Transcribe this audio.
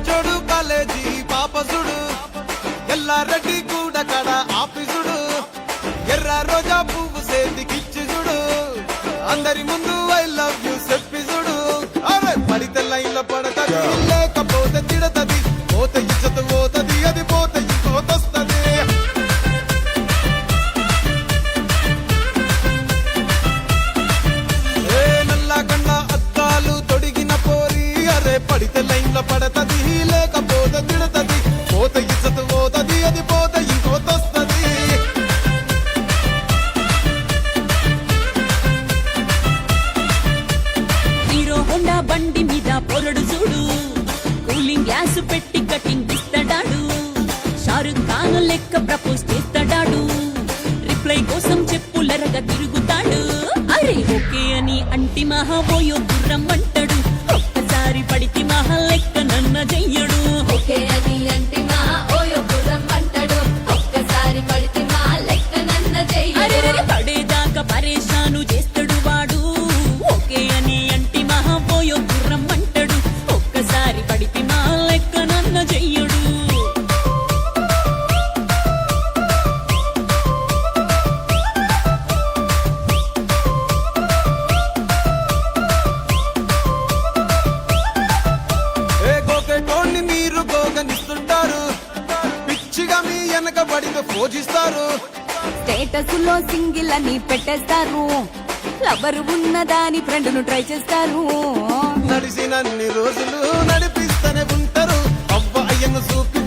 జోడు కాలేజీ పాపసుడు ఎల్లారెడ్డి కూడా కడ ఆఫీసుడు ఎర్ర రోజా పువ్వు సేతికిచ్చి చూడు అందరి ముందు ఐ లవ్ యూ చెప్పి చూడు అరే పడితే లైన్లో పడతది లేకపోతే తిడతది పోతే ఇచ్చత పోతది అది పోతే ఇంకోతొస్తది నల్లా కన్న అద్దాలు తొడిగిన పోరి అరే పడితే లైన్లో పడతది లేకపోతే తిడతది పోతే ఇచ్చత పోతది అది పోతే ఇంకోతొస్తది హీరో హోండా బండి మీద పొరడు చూడు కూలింగ్ గ్లాసు పెట్టి కటింగ్ ఇస్తాడాడు షారుఖ్ ఖాన్ లెక్క ప్రపోజ్ చేస్తాడాడు రిప్లై కోసం చెప్పులరగా తిరుగుతాడు అరే ఓకే అని అంటి మహా పోయో గుర్రం అంటాడు ఒక్కసారి పడితి మహా లెక్క నన్న చెయ్యడు ఓకే అని అంటే మా ఓయో గుర్రం అంటాడు ఒక్కసారి పడితే మా లెక్క నన్న అరే చెయ్యడు పడేదాకా పరేషాను చేస్తాడు వాడు ఓకే అని అంటి మహా పోయో గుర్రం అంటాడు ఒక్కసారి పడితి మా లెక్క నన్న చెయ్యడు గోకెటోన్ని మీరు గోగనిస్తుంటారు పిచ్చిగా మీ వెనక పడితే పూజిస్తారు స్టేటస్ లో సింగిల్ అని పెట్టేస్తారు లవర్ ఉన్నదాని ఫ్రెండ్ ను ట్రై చేస్తారు నడిచినన్ని రోజులు నడిపిస్తూనే ఉంటారు అవ్వ అయ్యను చూపి